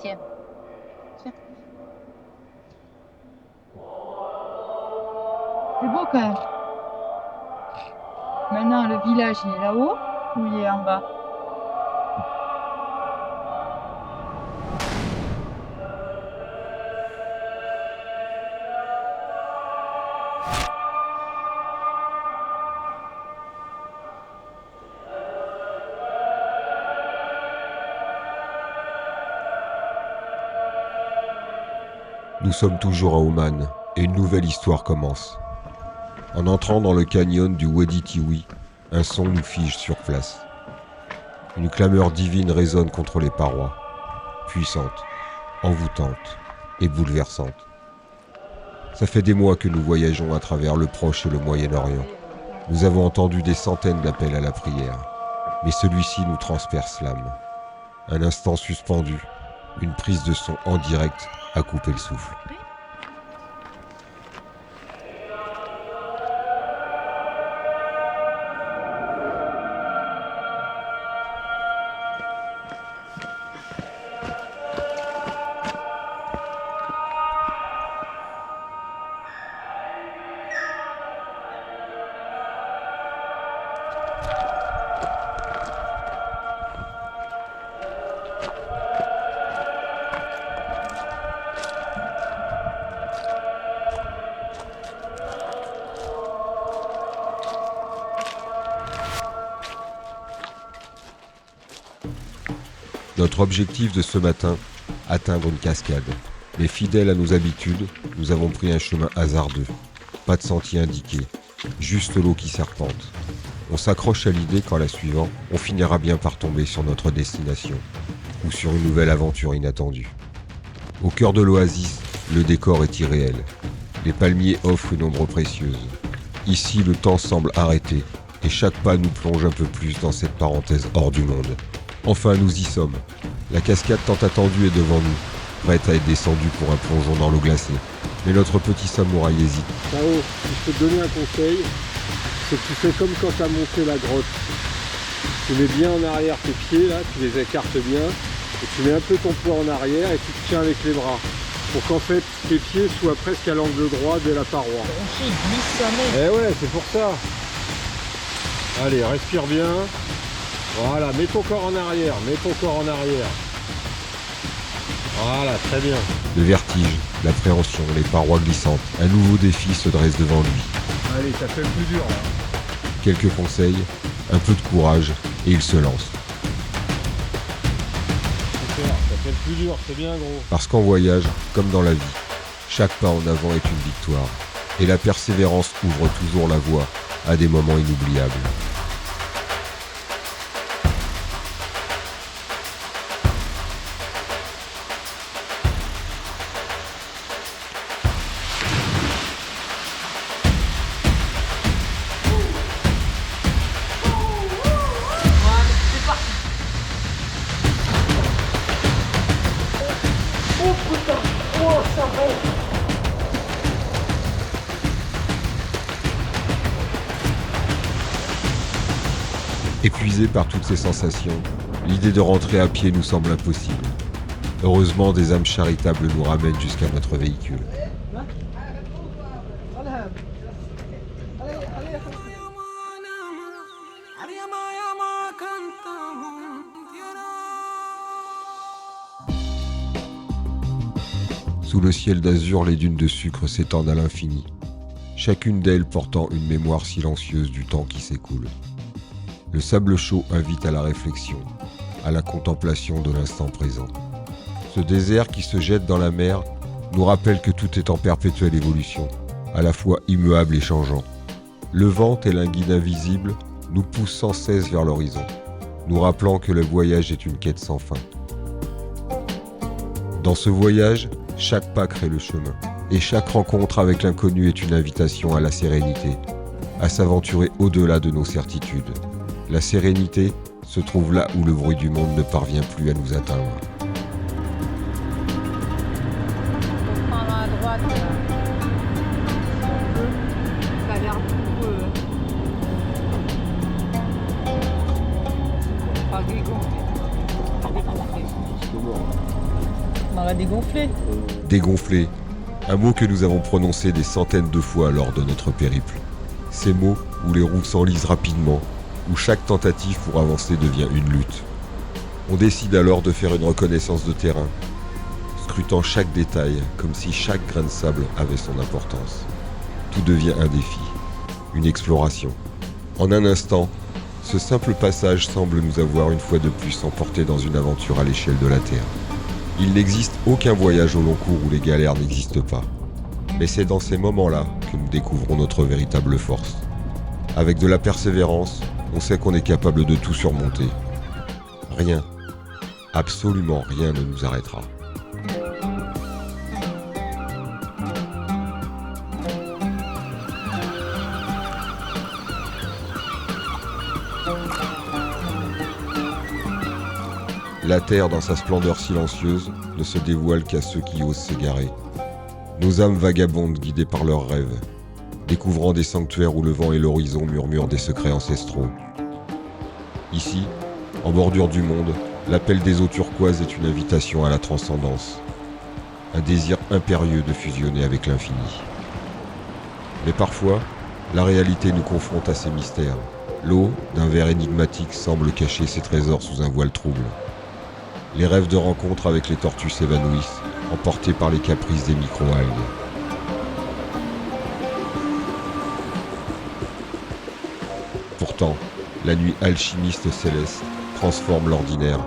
Tiens, tiens. C'est beau quand même. Maintenant, le village, il est là-haut ou il est en bas? Nous sommes toujours à Oman et une nouvelle histoire commence. En entrant dans le canyon du Wadi Tiwi, un son nous fige sur place. Une clameur divine résonne contre les parois, puissante, envoûtante et bouleversante. Ça fait des mois que nous voyageons à travers le Proche et le Moyen-Orient. Nous avons entendu des centaines d'appels à la prière, mais celui-ci nous transperce l'âme. Un instant suspendu, une prise de son en direct a coupé le souffle. Notre objectif de ce matin, atteindre une cascade. Mais fidèles à nos habitudes, nous avons pris un chemin hasardeux. Pas de sentier indiqué, juste l'eau qui serpente. On s'accroche à l'idée qu'en la suivant, on finira bien par tomber sur notre destination, ou sur une nouvelle aventure inattendue. Au cœur de l'oasis, le décor est irréel. Les palmiers offrent une ombre précieuse. Ici, le temps semble arrêté, et chaque pas nous plonge un peu plus dans cette parenthèse hors du monde. Enfin, nous y sommes. La cascade tant attendue est devant nous, prête à être descendue pour un plongeon dans l'eau glacée. Mais notre petit samouraï hésite. Tao, si je peux te donner un conseil, c'est que tu fais comme quand tu as monté la grotte. Tu mets bien en arrière tes pieds, là, tu les écartes bien, et tu mets un peu ton poids en arrière et tu te tiens avec les bras. Pour qu'en fait, tes pieds soient presque à l'angle droit de la paroi. On glisse jamais. Eh ouais, c'est pour ça. Allez, respire bien. Voilà, mets ton corps en arrière, mets ton corps en arrière. Voilà, très bien. Le vertige, l'appréhension, les parois glissantes. Un nouveau défi se dresse devant lui. Allez, ça fait le plus dur là. Quelques conseils, un peu de courage, et il se lance. Super, ça fait le plus dur, c'est bien gros. Parce qu'en voyage, comme dans la vie, chaque pas en avant est une victoire. Et la persévérance ouvre toujours la voie à des moments inoubliables. C'est parti. Oh putain, oh ça va. Épuisés par toutes ces sensations, l'idée de rentrer à pied nous semble impossible. Heureusement, des âmes charitables nous ramènent jusqu'à notre véhicule. Sous le ciel d'azur, les dunes de sucre s'étendent à l'infini, chacune d'elles portant une mémoire silencieuse du temps qui s'écoule. Le sable chaud invite à la réflexion, à la contemplation de l'instant présent. Ce désert qui se jette dans la mer nous rappelle que tout est en perpétuelle évolution, à la fois immuable et changeant. Le vent, tel un guide invisible, nous pousse sans cesse vers l'horizon, nous rappelant que le voyage est une quête sans fin. Dans ce voyage, chaque pas crée le chemin, et chaque rencontre avec l'inconnu est une invitation à la sérénité, à s'aventurer au-delà de nos certitudes. La sérénité se trouve là où le bruit du monde ne parvient plus à nous atteindre. On prendra à droite. Si on veut. Ça a l'air beaucoup. Pas Guégon. C'est mort. va dégonfler. Dégonfler, un mot que nous avons prononcé des centaines de fois lors de notre périple. Ces mots où les roues s'enlisent rapidement, où chaque tentative pour avancer devient une lutte. On décide alors de faire une reconnaissance de terrain, scrutant chaque détail comme si chaque grain de sable avait son importance. Tout devient un défi, une exploration. En un instant, ce simple passage semble nous avoir une fois de plus emportés dans une aventure à l'échelle de la Terre. Il n'existe aucun voyage au long cours où les galères n'existent pas. Mais c'est dans ces moments-là que nous découvrons notre véritable force. Avec de la persévérance, on sait qu'on est capable de tout surmonter. Rien, absolument rien ne nous arrêtera. La terre, dans sa splendeur silencieuse, ne se dévoile qu'à ceux qui osent s'égarer. Nos âmes vagabondent guidées par leurs rêves, découvrant des sanctuaires où le vent et l'horizon murmurent des secrets ancestraux. Ici, en bordure du monde, l'appel des eaux turquoises est une invitation à la transcendance, un désir impérieux de fusionner avec l'infini. Mais parfois, la réalité nous confronte à ces mystères. L'eau, d'un verre énigmatique, semble cacher ses trésors sous un voile trouble. Les rêves de rencontre avec les tortues s'évanouissent, emportés par les caprices des micro-algues. Pourtant, la nuit alchimiste céleste transforme l'ordinaire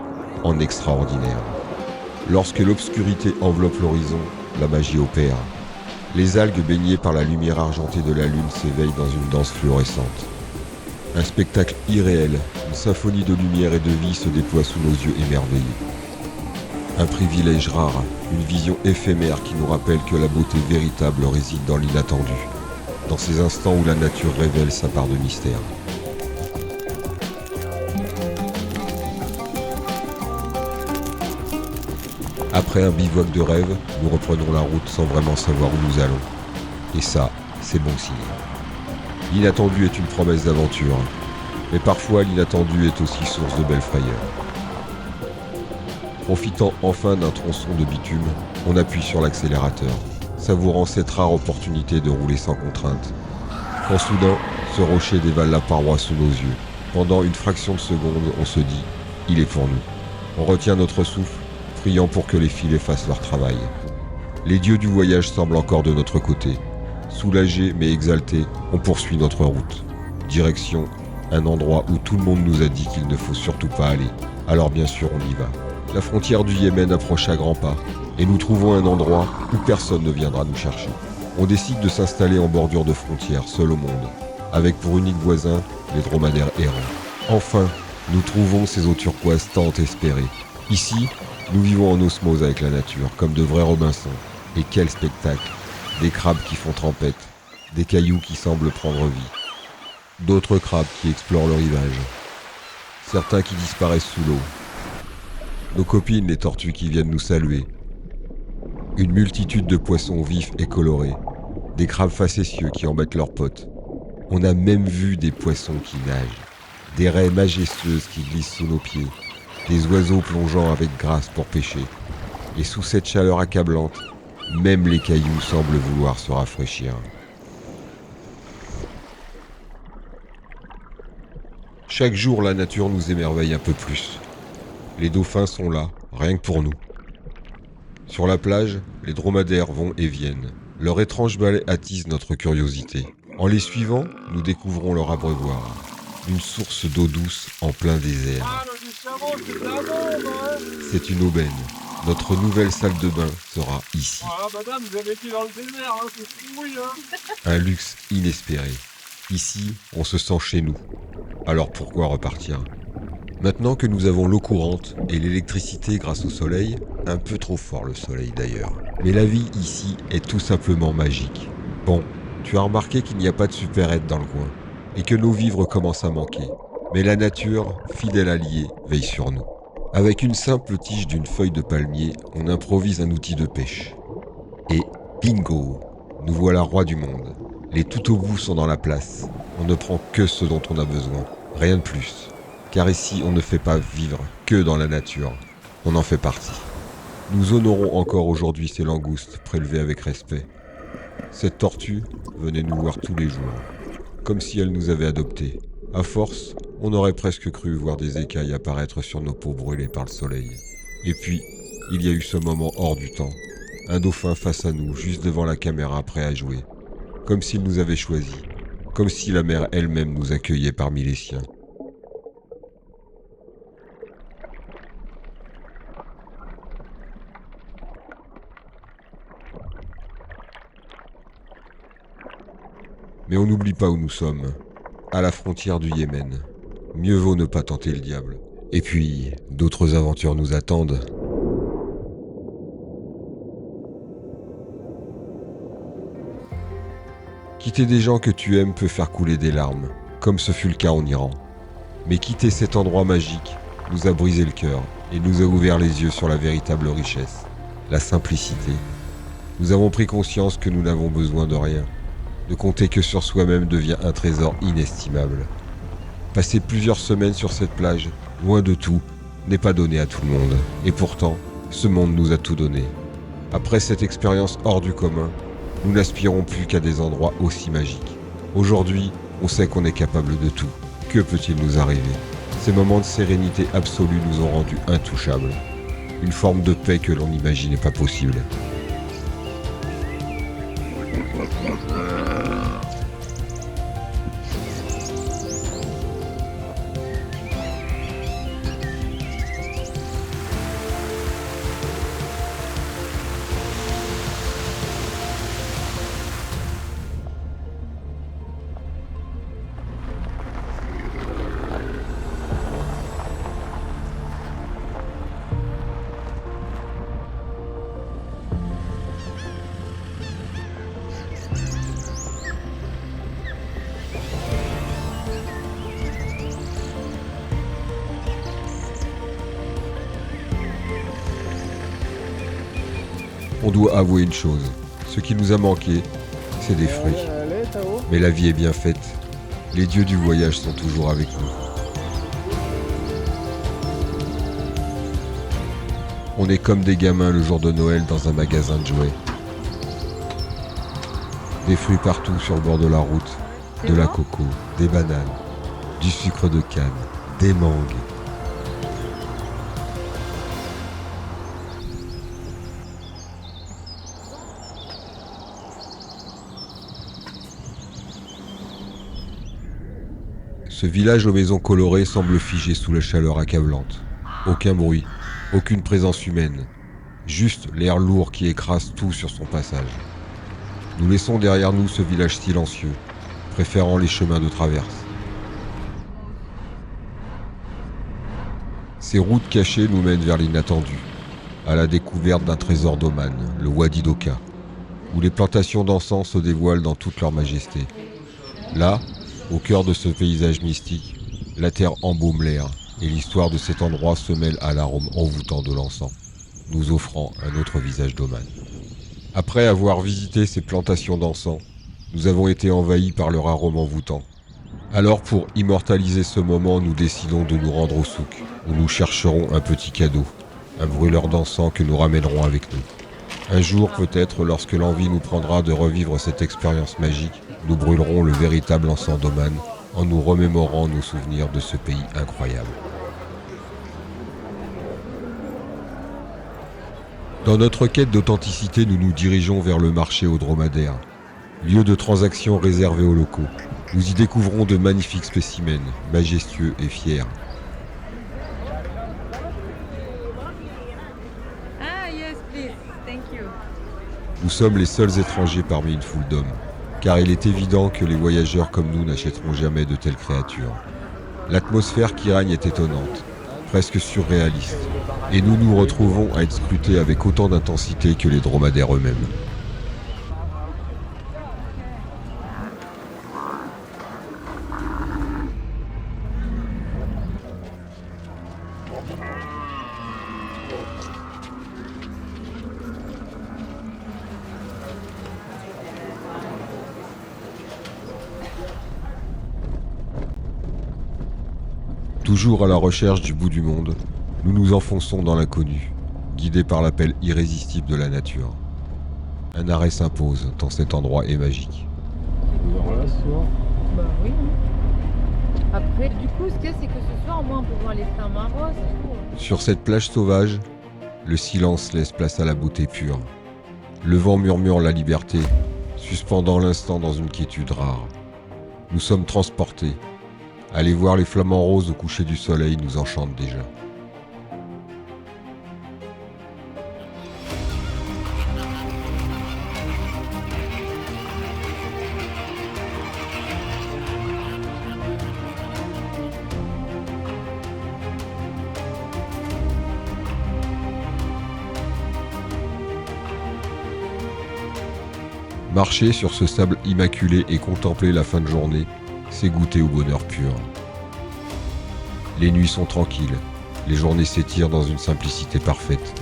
en extraordinaire. Lorsque l'obscurité enveloppe l'horizon, la magie opère. Les algues baignées par la lumière argentée de la lune s'éveillent dans une danse fluorescente. Un spectacle irréel, une symphonie de lumière et de vie se déploie sous nos yeux émerveillés. Un privilège rare, une vision éphémère qui nous rappelle que la beauté véritable réside dans l'inattendu, dans ces instants où la nature révèle sa part de mystère. Après un bivouac de rêve, nous reprenons la route sans vraiment savoir où nous allons. Et ça, c'est bon signe. L'inattendu est une promesse d'aventure, mais parfois l'inattendu est aussi source de belles frayeurs. Profitant enfin d'un tronçon de bitume, on appuie sur l'accélérateur, savourant cette rare opportunité de rouler sans contrainte. Quand soudain, ce rocher dévale la paroi sous nos yeux. Pendant une fraction de seconde, on se dit « il est pour nous ». On retient notre souffle, priant pour que les filets fassent leur travail. Les dieux du voyage semblent encore de notre côté. Soulagés mais exaltés, on poursuit notre route. Direction, un endroit où tout le monde nous a dit qu'il ne faut surtout pas aller. Alors bien sûr, on y va. La frontière du Yémen approche à grands pas, et nous trouvons un endroit où personne ne viendra nous chercher. On décide de s'installer en bordure de frontière, seul au monde, avec pour unique voisin les dromadaires errants. Enfin, nous trouvons ces eaux turquoises tant espérées. Ici, nous vivons en osmose avec la nature, comme de vrais Robinson. Et quel spectacle! Des crabes qui font trempette, des cailloux qui semblent prendre vie, d'autres crabes qui explorent le rivage, certains qui disparaissent sous l'eau, nos copines les tortues qui viennent nous saluer, une multitude de poissons vifs et colorés, des crabes facétieux qui embêtent leurs potes. On a même vu des poissons qui nagent, des raies majestueuses qui glissent sous nos pieds, des oiseaux plongeant avec grâce pour pêcher. Et sous cette chaleur accablante, même les cailloux semblent vouloir se rafraîchir. Chaque jour, la nature nous émerveille un peu plus. Les dauphins sont là, rien que pour nous. Sur la plage, les dromadaires vont et viennent. Leur étrange balai attise notre curiosité. En les suivant, nous découvrons leur abreuvoir. Une source d'eau douce en plein désert. C'est une aubaine. Notre nouvelle salle de bain sera ici. Ah madame, vous avez été dans le désert, hein, c'est fouille, hein. Un luxe inespéré. Ici, on se sent chez nous. Alors pourquoi repartir ? Maintenant que nous avons l'eau courante et l'électricité grâce au soleil, un peu trop fort le soleil d'ailleurs. Mais la vie ici est tout simplement magique. Bon, tu as remarqué qu'il n'y a pas de supérette dans le coin, et que nos vivres commencent à manquer. Mais la nature, fidèle alliée, veille sur nous. Avec une simple tige d'une feuille de palmier, on improvise un outil de pêche. Et bingo, nous voilà rois du monde. Les tout au bout sont dans la place. On ne prend que ce dont on a besoin, rien de plus. Car ici, on ne fait pas vivre que dans la nature. On en fait partie. Nous honorons encore aujourd'hui ces langoustes prélevées avec respect. Cette tortue venait nous voir tous les jours, comme si elle nous avait adoptés. À force, on aurait presque cru voir des écailles apparaître sur nos peaux brûlées par le soleil. Et puis, il y a eu ce moment hors du temps. Un dauphin face à nous, juste devant la caméra, prêt à jouer. Comme s'il nous avait choisis. Comme si la mer elle-même nous accueillait parmi les siens. Mais on n'oublie pas où nous sommes. À la frontière du Yémen. Mieux vaut ne pas tenter le diable. Et puis, d'autres aventures nous attendent. Quitter des gens que tu aimes peut faire couler des larmes, comme ce fut le cas en Iran. Mais quitter cet endroit magique nous a brisé le cœur et nous a ouvert les yeux sur la véritable richesse, la simplicité. Nous avons pris conscience que nous n'avons besoin de rien. De compter que sur soi-même devient un trésor inestimable. Passer plusieurs semaines sur cette plage, loin de tout, n'est pas donné à tout le monde. Et pourtant, ce monde nous a tout donné. Après cette expérience hors du commun, nous n'aspirons plus qu'à des endroits aussi magiques. Aujourd'hui, on sait qu'on est capable de tout. Que peut-il nous arriver? Ces moments de sérénité absolue nous ont rendus intouchables. Une forme de paix que l'on n'imaginait pas possible. On doit avouer une chose, ce qui nous a manqué, c'est des fruits. Mais la vie est bien faite, les dieux du voyage sont toujours avec nous. On est comme des gamins le jour de Noël dans un magasin de jouets. Des fruits partout sur le bord de la route, de la coco, des bananes, du sucre de canne, des mangues. Ce village aux maisons colorées semble figé sous la chaleur accablante. Aucun bruit, aucune présence humaine, juste l'air lourd qui écrase tout sur son passage. Nous laissons derrière nous ce village silencieux, préférant les chemins de traverse. Ces routes cachées nous mènent vers l'inattendu, à la découverte d'un trésor d'Oman, le Wadi d'Oka, où les plantations d'encens se dévoilent dans toute leur majesté. Là, au cœur de ce paysage mystique, la terre embaume l'air et l'histoire de cet endroit se mêle à l'arôme envoûtant de l'encens, nous offrant un autre visage d'Oman. Après avoir visité ces plantations d'encens, nous avons été envahis par leur arôme envoûtant. Alors pour immortaliser ce moment, nous décidons de nous rendre au souk, où nous chercherons un petit cadeau, un brûleur d'encens que nous ramènerons avec nous. Un jour peut-être, lorsque l'envie nous prendra de revivre cette expérience magique, nous brûlerons le véritable encens d'Oman en nous remémorant nos souvenirs de ce pays incroyable. Dans notre quête d'authenticité, nous nous dirigeons vers le marché aux dromadaires, lieu de transaction réservé aux locaux. Nous y découvrons de magnifiques spécimens, majestueux et fiers. Yes, please. Thank you. Nous sommes les seuls étrangers parmi une foule d'hommes, car il est évident que les voyageurs comme nous n'achèteront jamais de telles créatures. L'atmosphère qui règne est étonnante, presque surréaliste, et nous nous retrouvons à être scrutés avec autant d'intensité que les dromadaires eux-mêmes. Toujours à la recherche du bout du monde, nous nous enfonçons dans l'inconnu, guidés par l'appel irrésistible de la nature. Un arrêt s'impose, tant cet endroit est magique. Alors là, ce soir, Bah oui. Après, du coup, ce qu'il y a, c'est que ce soir, moi, on peut voir les flamants roses et tout. Sur cette plage sauvage, le silence laisse place à la beauté pure. Le vent murmure la liberté, suspendant l'instant dans une quiétude rare. Nous sommes transportés. Aller voir les flamants roses au coucher du soleil nous enchante déjà. Marcher sur ce sable immaculé et contempler la fin de journée, c'est goûter au bonheur pur. Les nuits sont tranquilles, les journées s'étirent dans une simplicité parfaite.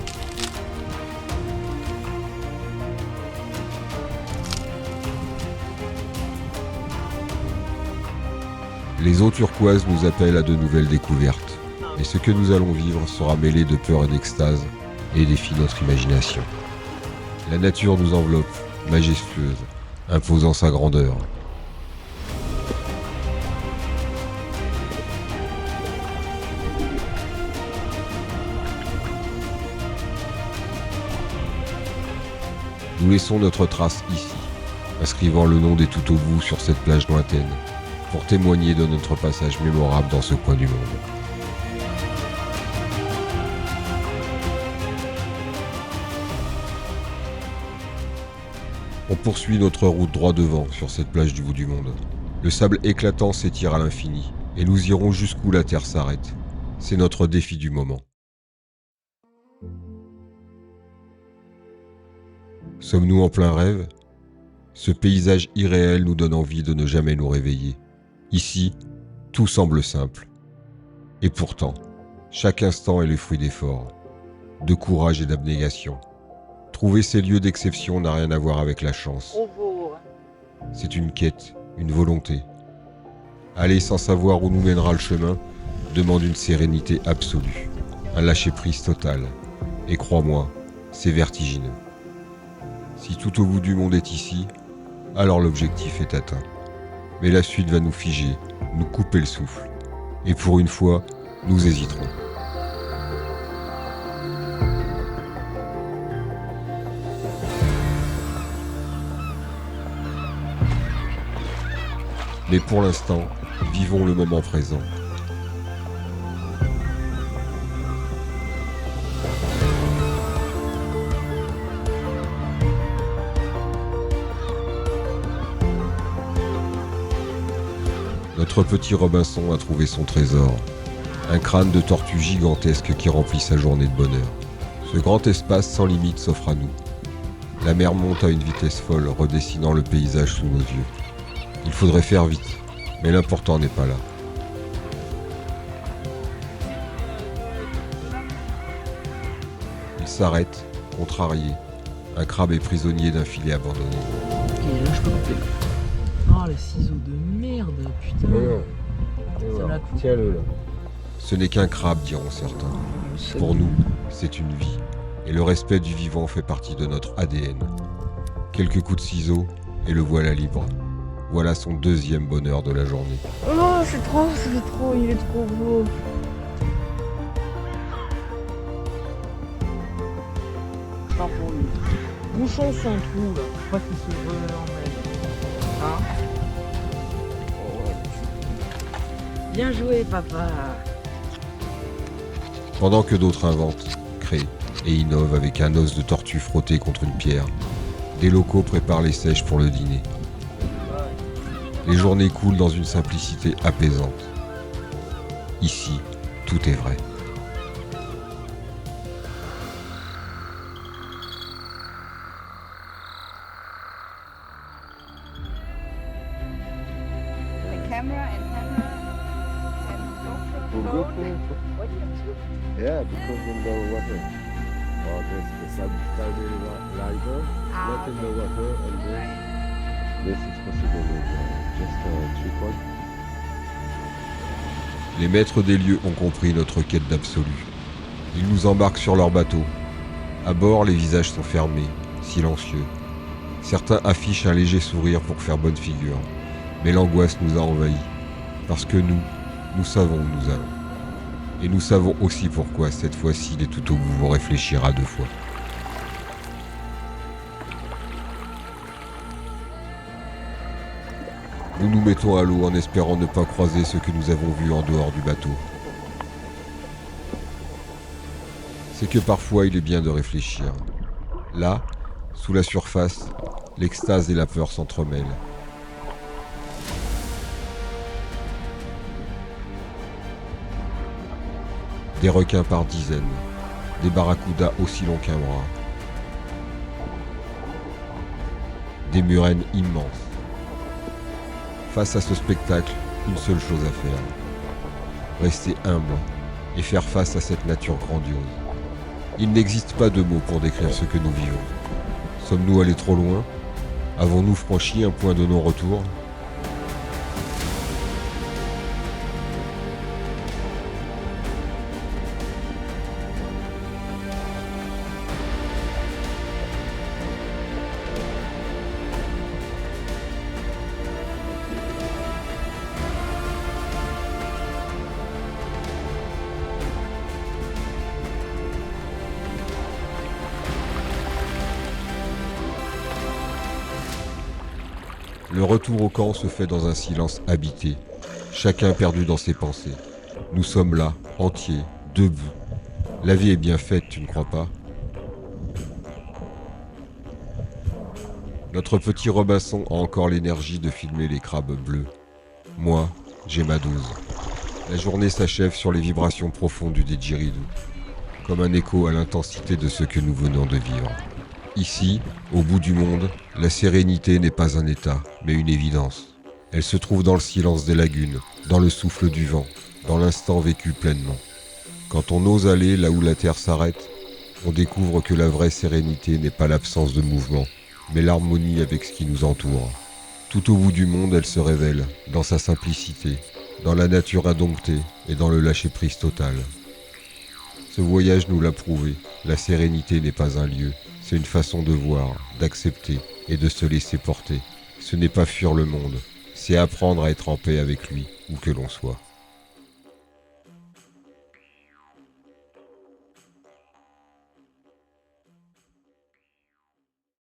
Les eaux turquoises nous appellent à de nouvelles découvertes, et ce que nous allons vivre sera mêlé de peur et d'extase, et défie notre imagination. La nature nous enveloppe, majestueuse, imposant sa grandeur. Nous laissons notre trace ici, inscrivant le nom des tout au bout sur cette plage lointaine, pour témoigner de notre passage mémorable dans ce coin du monde. On poursuit notre route droit devant sur cette plage du bout du monde. Le sable éclatant s'étire à l'infini, et nous irons jusqu'où la terre s'arrête. C'est notre défi du moment. Sommes-nous en plein rêve ? Ce paysage irréel nous donne envie de ne jamais nous réveiller. Ici, tout semble simple. Et pourtant, chaque instant est le fruit d'efforts, de courage et d'abnégation. Trouver ces lieux d'exception n'a rien à voir avec la chance. C'est une quête, une volonté. Aller sans savoir où nous mènera le chemin demande une sérénité absolue, un lâcher-prise total. Et crois-moi, c'est vertigineux. Si tout au bout du monde est ici, alors l'objectif est atteint. Mais la suite va nous figer, nous couper le souffle. Et pour une fois, nous hésiterons. Mais pour l'instant, vivons le moment présent. Notre petit Robinson a trouvé son trésor, un crâne de tortue gigantesque qui remplit sa journée de bonheur. Ce grand espace sans limite s'offre à nous. La mer monte à une vitesse folle, redessinant le paysage sous nos yeux. Il faudrait faire vite, mais l'important n'est pas là. Il s'arrête, contrarié. Un crabe est prisonnier d'un filet abandonné. Ok, là je peux couper. Oh, le ciseau de merde, putain. Ça la coupe. Tiens-le là. Ce n'est qu'un crabe, diront certains. Pour nous, c'est une vie. Et le respect du vivant fait partie de notre ADN. Quelques coups de ciseaux, et le voilà libre. Voilà son deuxième bonheur de la journée. Oh, c'est trop, il est trop beau. Pas pour lui. Bouchon son trou là, faut pas qu'il se relève. Hein? Oh, ouais. Bien joué, papa. Pendant que d'autres inventent, créent et innovent avec un os de tortue frotté contre une pierre, des locaux préparent les sèches pour le dîner. Les journées coulent dans une simplicité apaisante. Ici, tout est vrai. Camera and GoPro. Yeah, because in the water. Oh, there's the lighter, not in the water, and this is possible with just a tripod. Les maîtres des lieux ont compris notre quête d'absolu. Ils nous embarquent sur leur bateau, À bord, les visages sont fermés, silencieux. Certains affichent un léger sourire pour faire bonne figure, mais l'angoisse nous a envahis, parce que nous savons où nous allons. Et nous savons aussi pourquoi cette fois-ci les tout au bout vont réfléchir à deux fois. Nous nous mettons à l'eau en espérant ne pas croiser ce que nous avons vu en dehors du bateau. C'est que parfois il est bien de réfléchir. Là, sous la surface, l'extase et la peur s'entremêlent. Des requins par dizaines, des barracudas aussi longs qu'un bras, des murènes immenses. Face à ce spectacle, une seule chose à faire. Rester humble et faire face à cette nature grandiose. Il n'existe pas de mots pour décrire ce que nous vivons. Sommes-nous allés trop loin? Avons-nous franchi un point de non-retour? Le retour au camp se fait dans un silence habité, chacun perdu dans ses pensées. Nous sommes là, entiers, debout. La vie est bien faite, tu ne crois pas? Notre petit Robinson a encore l'énergie de filmer les crabes bleus. Moi, j'ai ma dose. La journée s'achève sur les vibrations profondes du didgeridoo, comme un écho à l'intensité de ce que nous venons de vivre. Ici, au bout du monde, la sérénité n'est pas un état, mais une évidence. Elle se trouve dans le silence des lagunes, dans le souffle du vent, dans l'instant vécu pleinement. Quand on ose aller là où la terre s'arrête, on découvre que la vraie sérénité n'est pas l'absence de mouvement, mais l'harmonie avec ce qui nous entoure. Tout au bout du monde, elle se révèle, dans sa simplicité, dans la nature indomptée et dans le lâcher-prise total. Ce voyage nous l'a prouvé, la sérénité n'est pas un lieu, c'est une façon de voir, d'accepter et de se laisser porter. Ce n'est pas fuir le monde, c'est apprendre à être en paix avec lui, où que l'on soit.